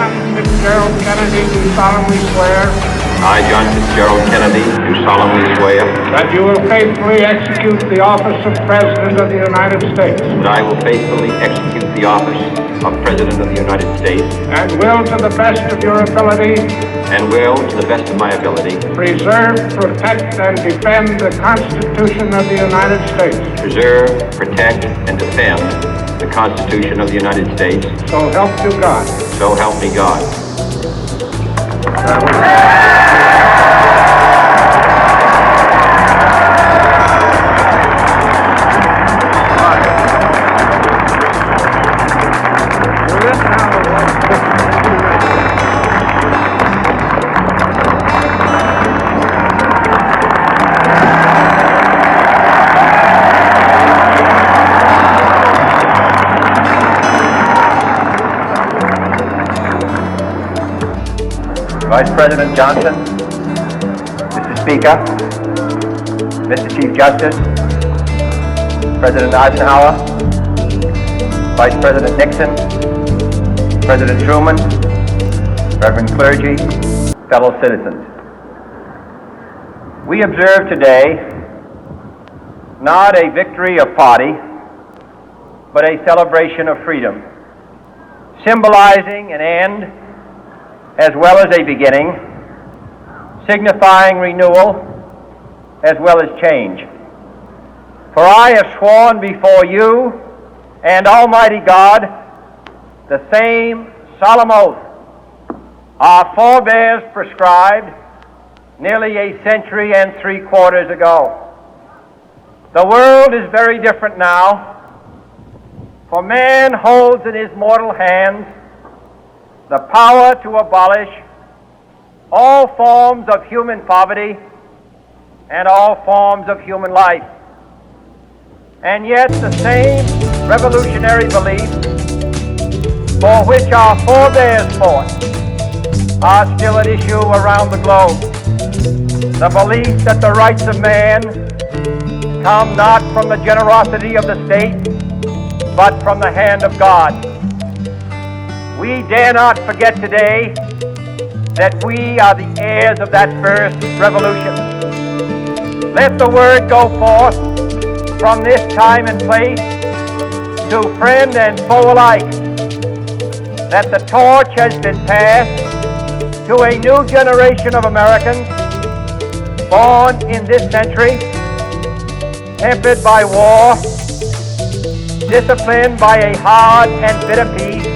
John Fitzgerald Kennedy, do solemnly swear I, John Fitzgerald Kennedy, do solemnly swear that you will faithfully execute the office of President of the United States that I will faithfully execute the office of President of the United States and will, to the best of your ability, and will, to the best of my ability, preserve, protect, and defend the Constitution of the United States. preserve, protect, and defend the Constitution of the United States. So help you God. So help me God. Vice President Johnson, Mr. Speaker, Mr. Chief Justice, President Eisenhower, Vice President Nixon, President Truman, Reverend clergy, fellow citizens. We observe today not a victory of party, but a celebration of freedom, symbolizing an end as well as a beginning, signifying renewal as well as change. For I have sworn before you and Almighty God the same solemn oath our forebears prescribed nearly a century and 3/4 ago. The world is very different now, for man holds in his mortal hands the power to abolish all forms of human poverty and all forms of human life. And yet the same revolutionary beliefs for which our forebears fought are still at issue around the globe. The belief that the rights of man come not from the generosity of the state, but from the hand of God. We dare not forget today that we are the heirs of that first revolution. Let the word go forth from this time and place to friend and foe alike that the torch has been passed to a new generation of Americans born in this century, tempered by war, disciplined by a hard and bitter peace,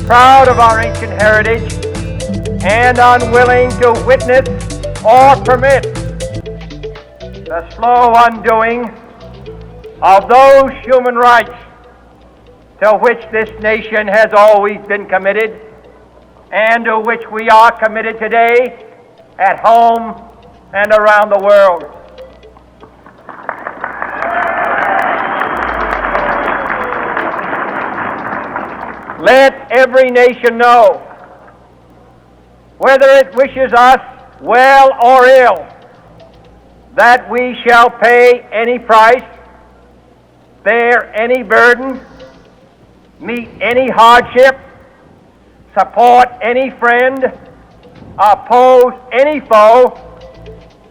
proud of our ancient heritage, and unwilling to witness or permit the slow undoing of those human rights to which this nation has always been committed and to which we are committed today at home and around the world. Let every nation know, whether it wishes us well or ill, that we shall pay any price, bear any burden, meet any hardship, support any friend, oppose any foe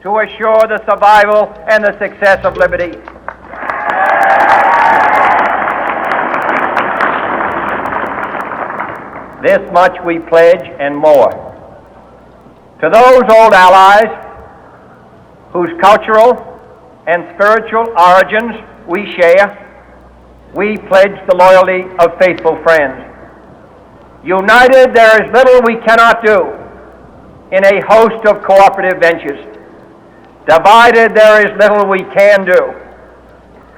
to assure the survival and the success of liberty. This much we pledge and more. To those old allies whose cultural and spiritual origins we share, we pledge the loyalty of faithful friends. United, there is little we cannot do in a host of cooperative ventures. Divided, there is little we can do,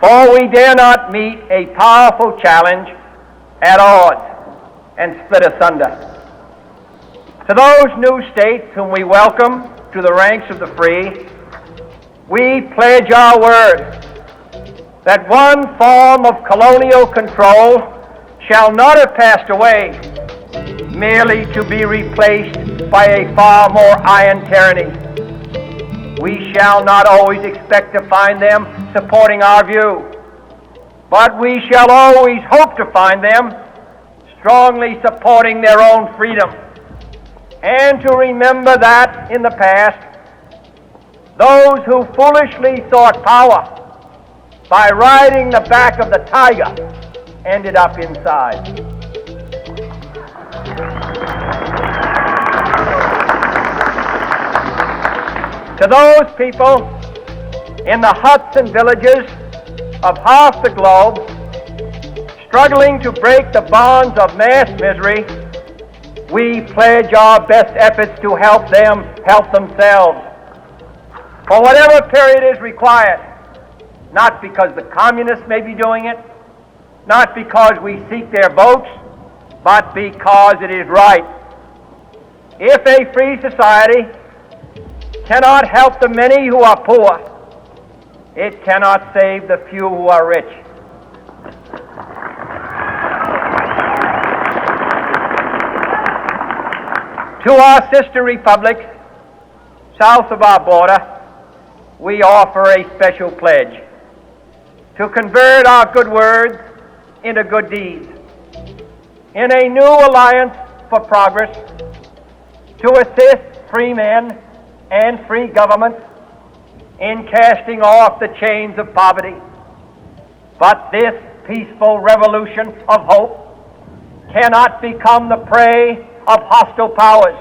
for we dare not meet a powerful challenge at odds and split asunder. To those new states whom we welcome to the ranks of the free, we pledge our word that one form of colonial control shall not have passed away, merely to be replaced by a far more iron tyranny. We shall not always expect to find them supporting our view, but we shall always hope to find them strongly supporting their own freedom, and to remember that in the past, those who foolishly sought power by riding the back of the tiger ended up inside. To those people in the huts and villages of half the globe struggling to break the bonds of mass misery, we pledge our best efforts to help them help themselves for whatever period is required, not because the communists may be doing it, not because we seek their votes, but because it is right. If a free society cannot help the many who are poor, it cannot save the few who are rich. To our sister republics south of our border, we offer a special pledge to convert our good words into good deeds, in a new alliance for progress, to assist free men and free governments in casting off the chains of poverty. But this peaceful revolution of hope cannot become the prey of hostile powers.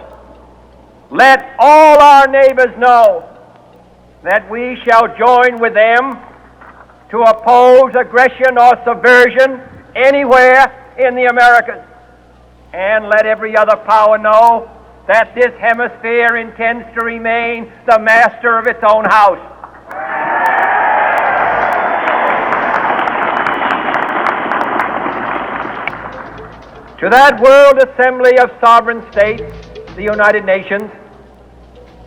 Let all our neighbors know that we shall join with them to oppose aggression or subversion anywhere in the Americas. And let every other power know that this hemisphere intends to remain the master of its own house. To that world assembly of sovereign states, the United Nations,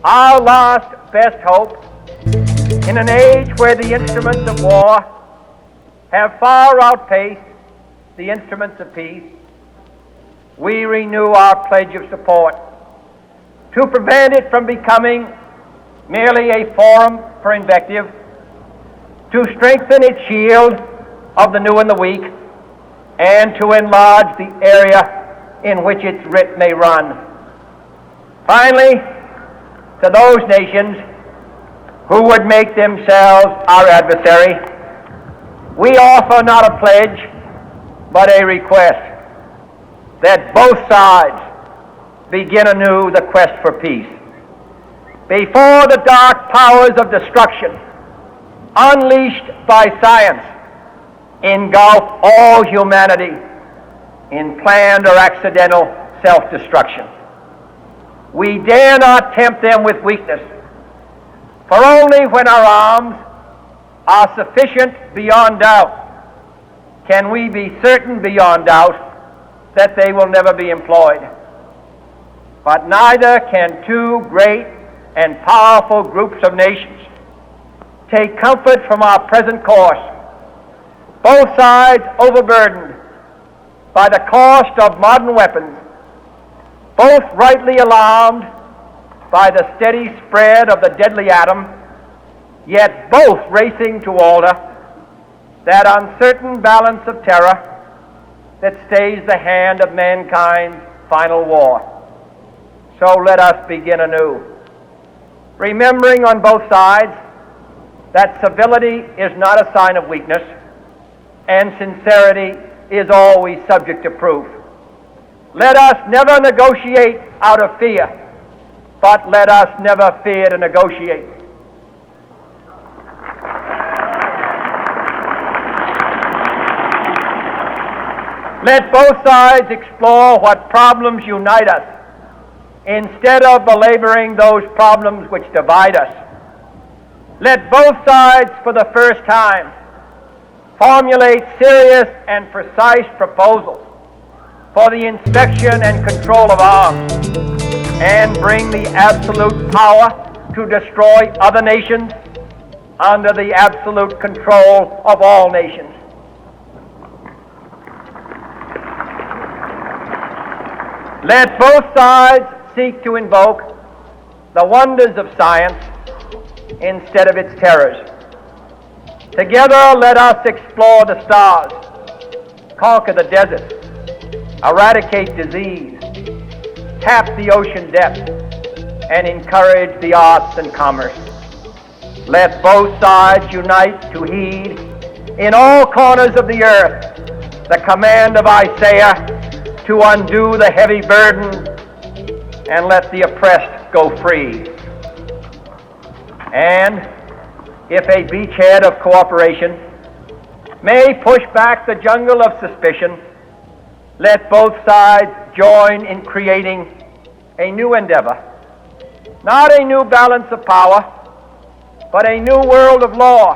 our last best hope, in an age where the instruments of war have far outpaced the instruments of peace, we renew our pledge of support to prevent it from becoming merely a forum for invective, to strengthen its shield of the new and the weak, and to enlarge the area in which its writ may run. Finally, to those nations who would make themselves our adversary, we offer not a pledge, but a request that both sides begin anew the quest for peace. Before the dark powers of destruction, unleashed by science, engulf all humanity in planned or accidental self-destruction, we dare not tempt them with weakness, for only when our arms are sufficient beyond doubt can we be certain beyond doubt that they will never be employed. But neither can two great and powerful groups of nations take comfort from our present course, both sides overburdened by the cost of modern weapons, both rightly alarmed by the steady spread of the deadly atom, yet both racing to alter that uncertain balance of terror that stays the hand of mankind's final war. So let us begin anew, remembering on both sides that civility is not a sign of weakness, and sincerity is always subject to proof. Let us never negotiate out of fear, but let us never fear to negotiate. Let both sides explore what problems unite us, instead of belaboring those problems which divide us. Let both sides, for the first time, formulate serious and precise proposals for the inspection and control of arms, and bring the absolute power to destroy other nations under the absolute control of all nations. Let both sides seek to invoke the wonders of science instead of its terrors. Together let us explore the stars, conquer the deserts, eradicate disease, tap the ocean depths, and encourage the arts and commerce. Let both sides unite to heed in all corners of the earth the command of Isaiah to undo the heavy burden and let the oppressed go free. And if a beachhead of cooperation may push back the jungle of suspicion, let both sides join in creating a new endeavor, not a new balance of power, but a new world of law,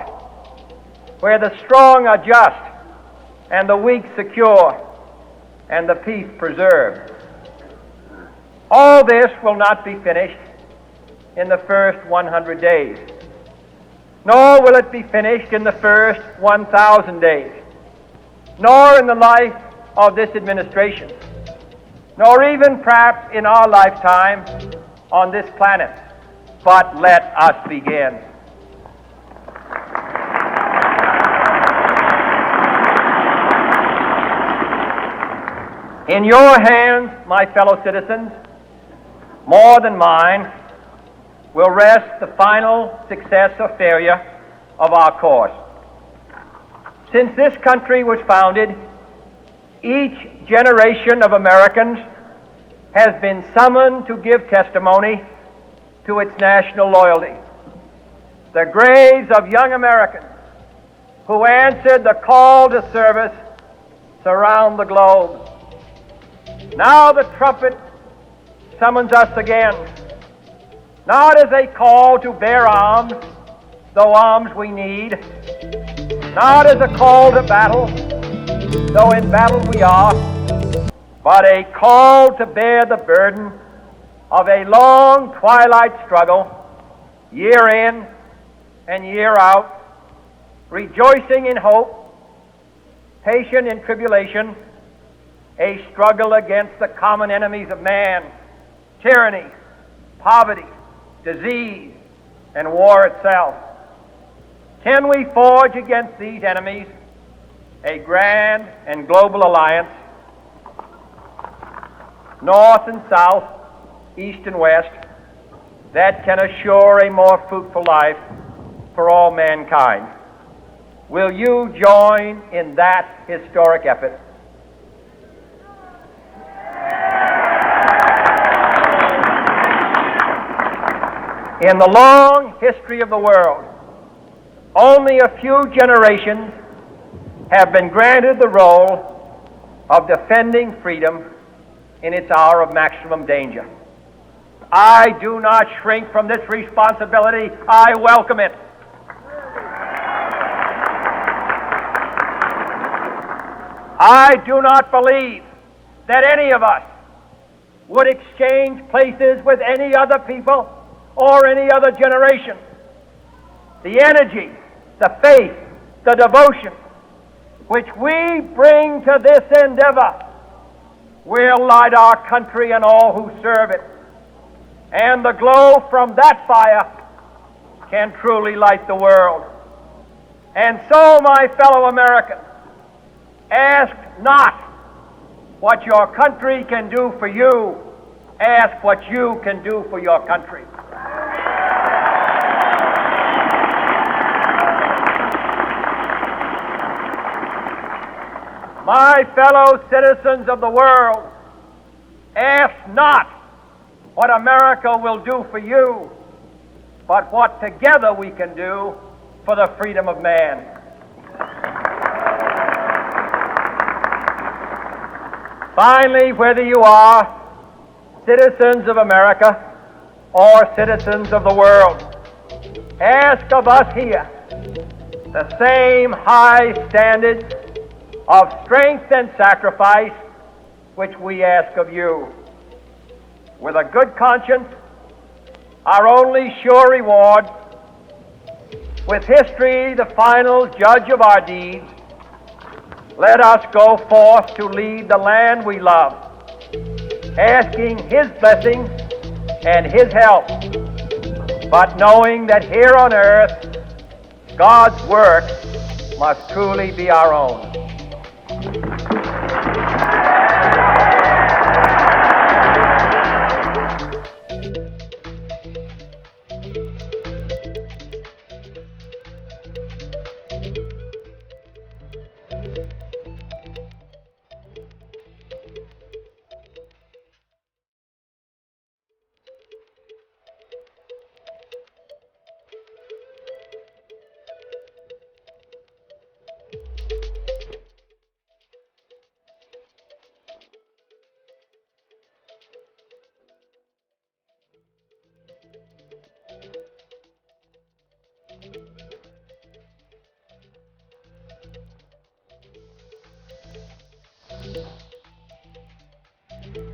where the strong are just and the weak secure and the peace preserved. All this will not be finished in the first 100 days, nor will it be finished in the first 1,000 days, nor in the life of this administration, nor even perhaps in our lifetime on this planet. But let us begin. In your hands, my fellow citizens, more than mine, will rest the final success or failure of our course. Since this country was founded, each generation of Americans has been summoned to give testimony to its national loyalty. The graves of young Americans who answered the call to service surround the globe. Now the trumpet summons us again, not as a call to bear arms, though arms we need, not as a call to battle, though in battle we are, but a call to bear the burden of a long twilight struggle, year in and year out, rejoicing in hope, patient in tribulation, a struggle against the common enemies of man, tyranny, poverty, disease, and war itself. Can we forge against these enemies a grand and global alliance, north and south, east and west, that can assure a more fruitful life for all mankind? Will you join in that historic effort? In the long history of the world, only a few generations have been granted the role of defending freedom in its hour of maximum danger. I do not shrink from this responsibility. I welcome it. I do not believe that any of us would exchange places with any other people or any other generation. The energy, the faith, the devotion which we bring to this endeavor will light our country and all who serve it. And the glow from that fire can truly light the world. And so, my fellow Americans, ask not what your country can do for you, ask what you can do for your country. My fellow citizens of the world, ask not what America will do for you, but what together we can do for the freedom of man. Finally, whether you are citizens of America or citizens of the world, ask of us here the same high standards of strength and sacrifice which we ask of you. With a good conscience, our only sure reward, with history the final judge of our deeds, let us go forth to lead the land we love, asking His blessing and His help, but knowing that here on earth, God's work must truly be our own. Thank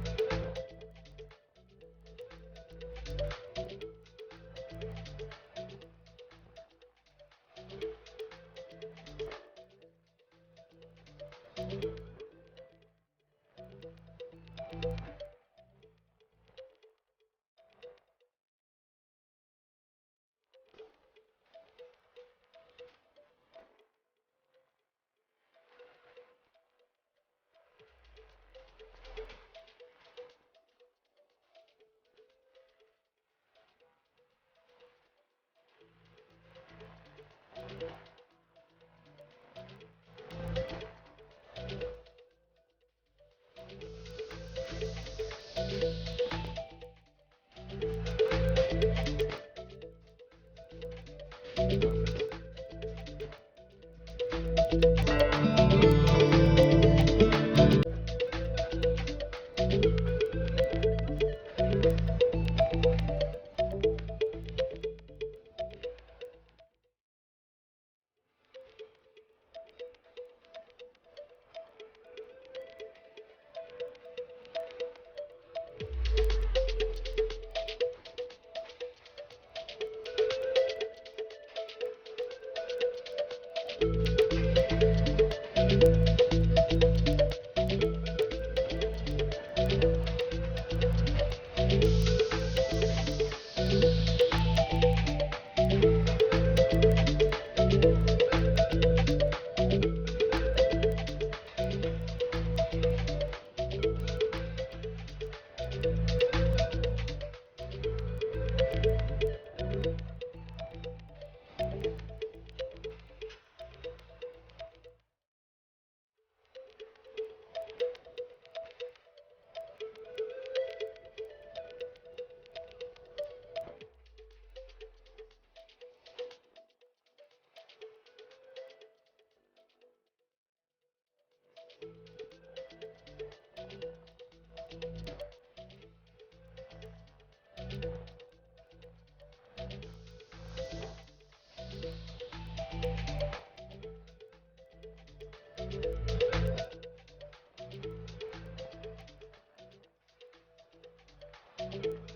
you.